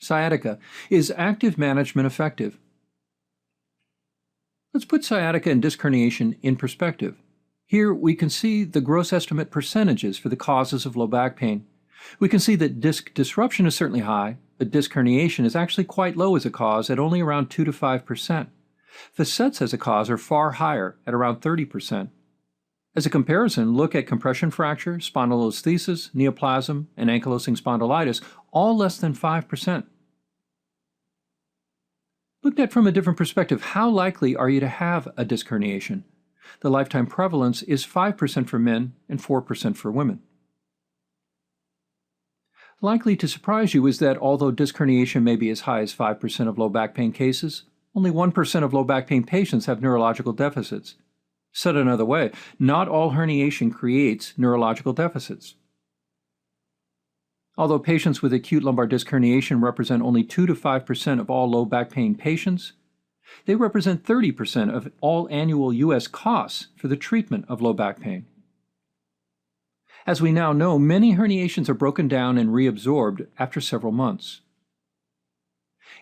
Sciatica. Is active management effective? Let's put sciatica and disc herniation in perspective. Here we can see the gross estimate percentages for the causes of low back pain. We can see that disc disruption is certainly high, but disc herniation is actually quite low as a cause at only around 2 to 5%. Facets as a cause are far higher at around 30%. As a comparison, look at compression fracture, spondylolisthesis, neoplasm, and ankylosing spondylitis, all less than 5%. Looked at from a different perspective, how likely are you to have a disc herniation? The lifetime prevalence is 5% for men and 4% for women. Likely to surprise you is that although disc herniation may be as high as 5% of low back pain cases, only 1% of low back pain patients have neurological deficits. Said another way, not all herniation creates neurological deficits. Although patients with acute lumbar disc herniation represent only 2 to 5% of all low back pain patients, they represent 30% of all annual U.S. costs for the treatment of low back pain. As we now know, many herniations are broken down and reabsorbed after several months.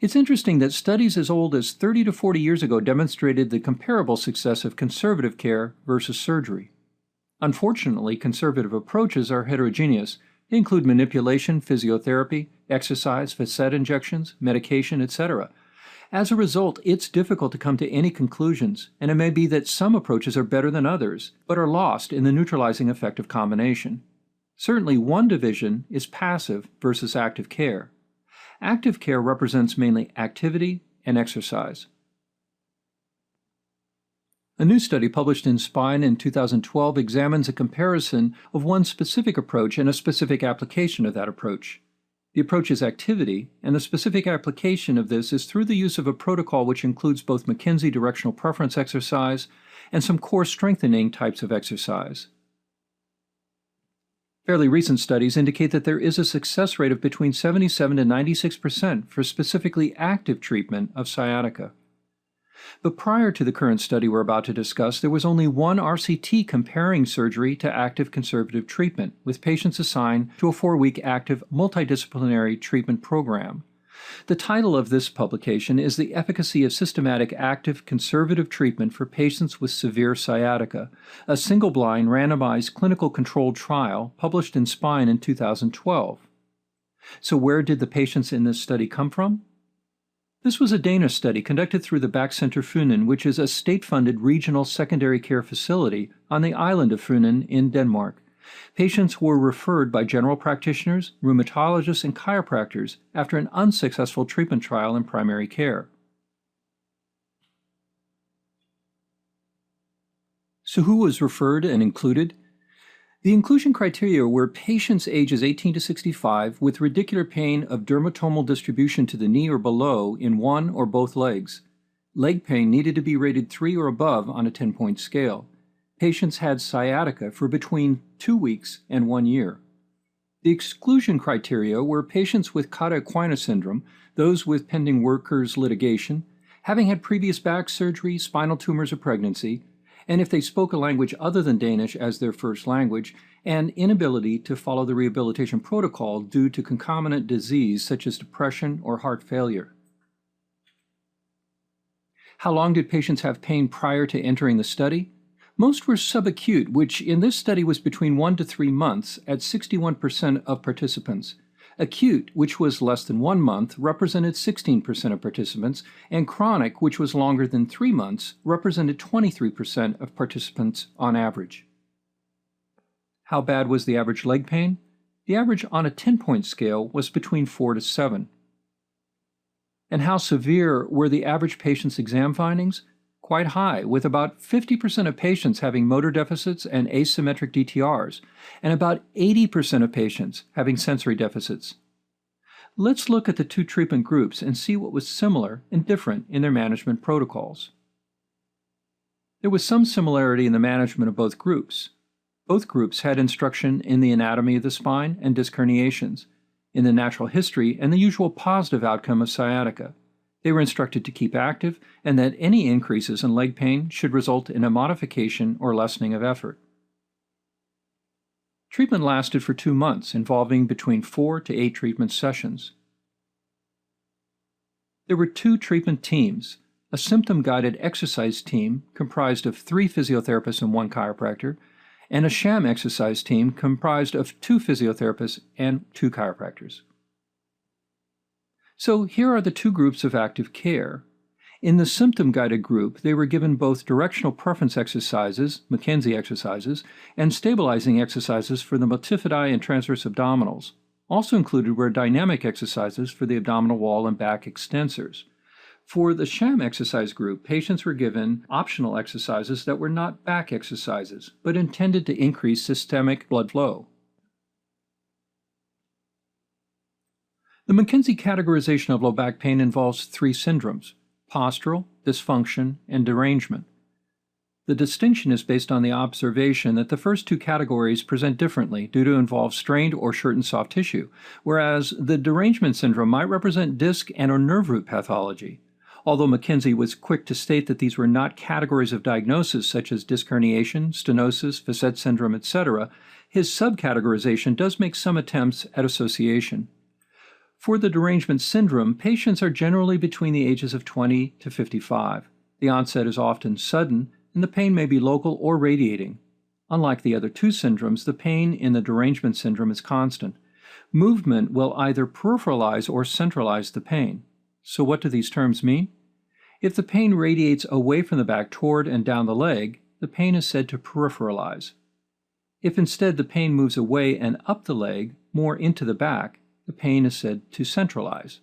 It's interesting that studies as old as 30 to 40 years ago demonstrated the comparable success of conservative care versus surgery. Unfortunately, conservative approaches are heterogeneous. They include manipulation, physiotherapy, exercise, facet injections, medication, etc. As a result, it's difficult to come to any conclusions, and it may be that some approaches are better than others, but are lost in the neutralizing effect of combination. Certainly, one division is passive versus active care. Active care represents mainly activity and exercise. A new study published in Spine in 2012 examines a comparison of one specific approach and a specific application of that approach. The approach is activity, and the specific application of this is through the use of a protocol which includes both McKenzie directional preference exercise and some core strengthening types of exercise. Fairly recent studies indicate that there is a success rate of between 77 to 96% for specifically active treatment of sciatica. But prior to the current study we're about to discuss, there was only one RCT comparing surgery to active conservative treatment, with patients assigned to a 4-week active multidisciplinary treatment program. The title of this publication is The Efficacy of Systematic Active Conservative Treatment for Patients with Severe Sciatica, a single-blind randomized clinical controlled trial published in Spine in 2012. So where did the patients in this study come from? This was a Danish study conducted through the Back Center Funen, which is a state-funded regional secondary care facility on the island of Funen in Denmark. Patients were referred by general practitioners, rheumatologists, and chiropractors after an unsuccessful treatment trial in primary care. So who was referred and included? The inclusion criteria were patients ages 18 to 65 with radicular pain of dermatomal distribution to the knee or below in one or both legs. Leg pain needed to be rated 3 or above on a 10-point scale. Patients had sciatica for between 2 weeks and 1 year. The exclusion criteria were patients with Categorization syndrome, those with pending workers' litigation, having had previous back surgery, spinal tumors, or pregnancy, and if they spoke a language other than Danish as their first language, and inability to follow the rehabilitation protocol due to concomitant disease such as depression or heart failure. How long did patients have pain prior to entering the study? Most were subacute, which in this study was between 1 to 3 months at 61% of participants. Acute, which was less than 1 month, represented 16% of participants, and chronic, which was longer than 3 months, represented 23% of participants on average. How bad was the average leg pain? The average on a 10-point scale was between 4 to 7. And how severe were the average patient's exam findings? Quite high, with about 50% of patients having motor deficits and asymmetric DTRs, and about 80% of patients having sensory deficits. Let's look at the two treatment groups and see what was similar and different in their management protocols. There was some similarity in the management of both groups. Both groups had instruction in the anatomy of the spine and disc herniations, in the natural history and the usual positive outcome of sciatica. They were instructed to keep active and that any increases in leg pain should result in a modification or lessening of effort. Treatment lasted for 2 months, involving between 4 to 8 treatment sessions. There were two treatment teams: a symptom-guided exercise team comprised of 3 physiotherapists and 1 chiropractor, and a sham exercise team comprised of 2 physiotherapists and 2 chiropractors. So here are the two groups of active care. In the symptom-guided group, they were given both directional preference exercises, McKenzie exercises, and stabilizing exercises for the multifidi and transverse abdominals. Also included were dynamic exercises for the abdominal wall and back extensors. For the sham exercise group, patients were given optional exercises that were not back exercises, but intended to increase systemic blood flow. The McKenzie categorization of low back pain involves 3 syndromes: postural, dysfunction, and derangement. The distinction is based on the observation that the first 2 categories present differently due to involve strained or shortened soft tissue, whereas the derangement syndrome might represent disc and or nerve root pathology. Although McKenzie was quick to state that these were not categories of diagnosis such as disc herniation, stenosis, facet syndrome, etc., his subcategorization does make some attempts at association. For the derangement syndrome, patients are generally between the ages of 20 to 55. The onset is often sudden, and the pain may be local or radiating. Unlike the other 2 syndromes, the pain in the derangement syndrome is constant. Movement will either peripheralize or centralize the pain. So what do these terms mean? If the pain radiates away from the back toward and down the leg, the pain is said to peripheralize. If instead the pain moves away and up the leg, more into the back, the pain is said to centralize.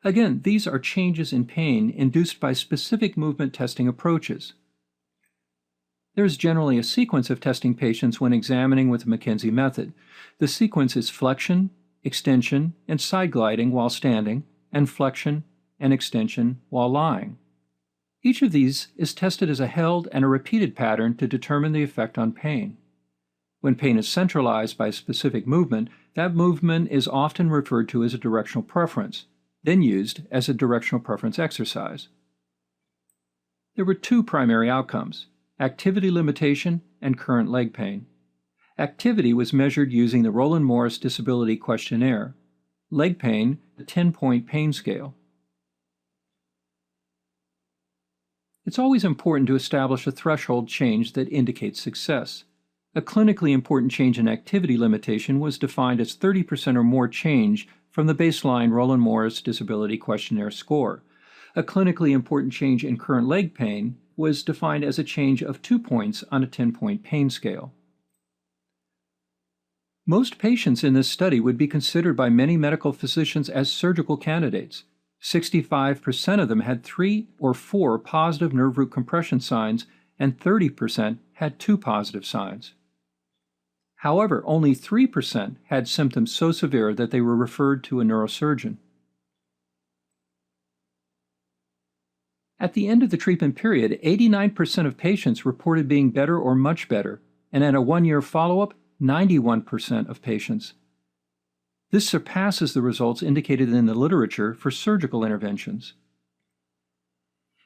Again, these are changes in pain induced by specific movement testing approaches. There is generally a sequence of testing patients when examining with the McKenzie method. The sequence is flexion, extension, and side gliding while standing, and flexion and extension while lying. Each of these is tested as a held and a repeated pattern to determine the effect on pain. When pain is centralized by a specific movement, that movement is often referred to as a directional preference, then used as a directional preference exercise. There were 2 primary outcomes: activity limitation and current leg pain. Activity was measured using the Roland-Morris Disability Questionnaire. Leg pain, the 10-point pain scale. It's always important to establish a threshold change that indicates success. A clinically important change in activity limitation was defined as 30% or more change from the baseline Roland-Morris Disability Questionnaire score. A clinically important change in current leg pain was defined as a change of 2 points on a 10-point pain scale. Most patients in this study would be considered by many medical physicians as surgical candidates. 65% of them had 3 or 4 positive nerve root compression signs, and 30% had 2 positive signs. However, only 3% had symptoms so severe that they were referred to a neurosurgeon. At the end of the treatment period, 89% of patients reported being better or much better, and at a 1-year follow-up, 91% of patients. This surpasses the results indicated in the literature for surgical interventions.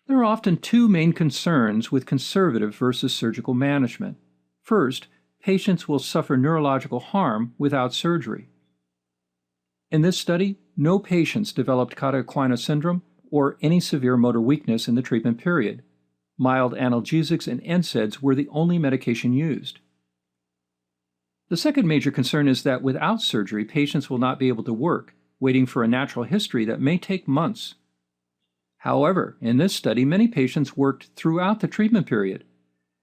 There are often 2 main concerns with conservative versus surgical management. First, patients will suffer neurological harm without surgery. In this study, no patients developed Categorization syndrome or any severe motor weakness in the treatment period. Mild analgesics and NSAIDs were the only medication used. The second major concern is that without surgery, patients will not be able to work, waiting for a natural history that may take months. However, in this study, many patients worked throughout the treatment period.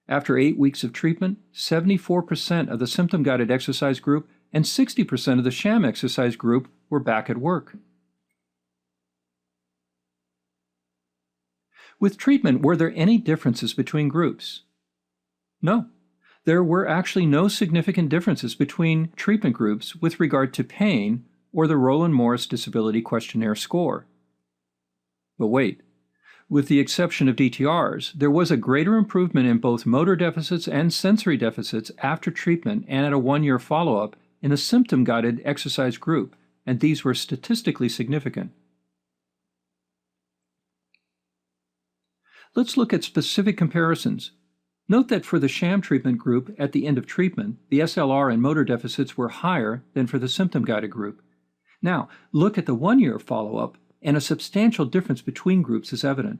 After 8 weeks of treatment, 74% of the symptom-guided exercise group and 60% of the sham exercise group were back at work. With treatment, were there any differences between groups? No. There were actually no significant differences between treatment groups with regard to pain or the Roland-Morris Disability Questionnaire score. But wait. With the exception of DTRs, there was a greater improvement in both motor deficits and sensory deficits after treatment and at a 1-year follow-up in the symptom-guided exercise group, and these were statistically significant. Let's look at specific comparisons. Note that for the sham treatment group at the end of treatment, the SLR and motor deficits were higher than for the symptom-guided group. Now, look at the 1-year follow-up, and a substantial difference between groups is evident.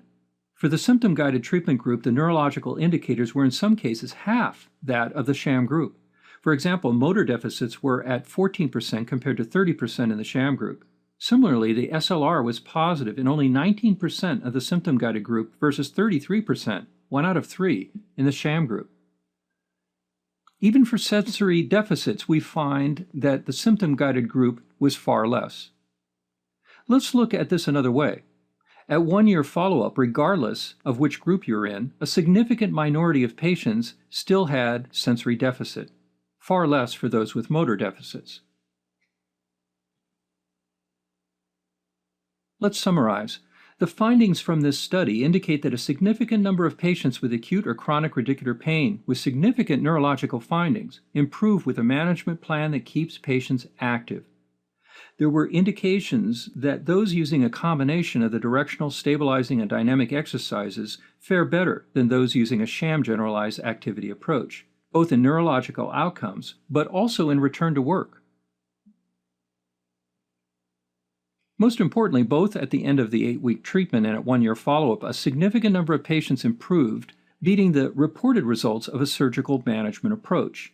For the symptom-guided treatment group, the neurological indicators were in some cases half that of the sham group. For example, motor deficits were at 14% compared to 30% in the sham group. Similarly, the SLR was positive in only 19% of the symptom-guided group versus 33%, 1 out of 3, in the sham group. Even for sensory deficits, we find that the symptom-guided group was far less. Let's look at this another way. At 1-year follow-up, regardless of which group you're in, a significant minority of patients still had sensory deficit, far less for those with motor deficits. Let's summarize. The findings from this study indicate that a significant number of patients with acute or chronic radicular pain with significant neurological findings improve with a management plan that keeps patients active. There were indications that those using a combination of the directional, stabilizing, and dynamic exercises fare better than those using a sham generalized activity approach, both in neurological outcomes, but also in return to work. Most importantly, both at the end of the 8-week treatment and at 1-year follow-up, a significant number of patients improved, beating the reported results of a surgical management approach.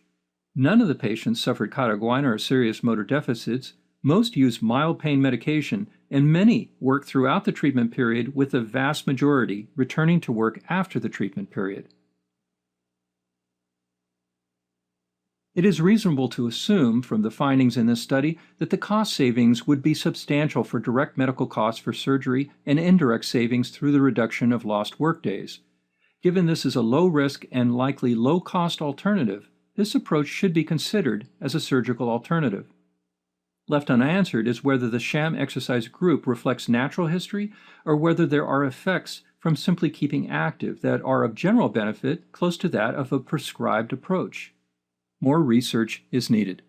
None of the patients suffered Categorization or serious motor deficits. Most used mild pain medication, and many worked throughout the treatment period, with the vast majority returning to work after the treatment period. It is reasonable to assume from the findings in this study that the cost savings would be substantial for direct medical costs for surgery and indirect savings through the reduction of lost workdays. Given this is a low-risk and likely low-cost alternative, this approach should be considered as a surgical alternative. Left unanswered is whether the sham exercise group reflects natural history or whether there are effects from simply keeping active that are of general benefit close to that of a prescribed approach. More research is needed.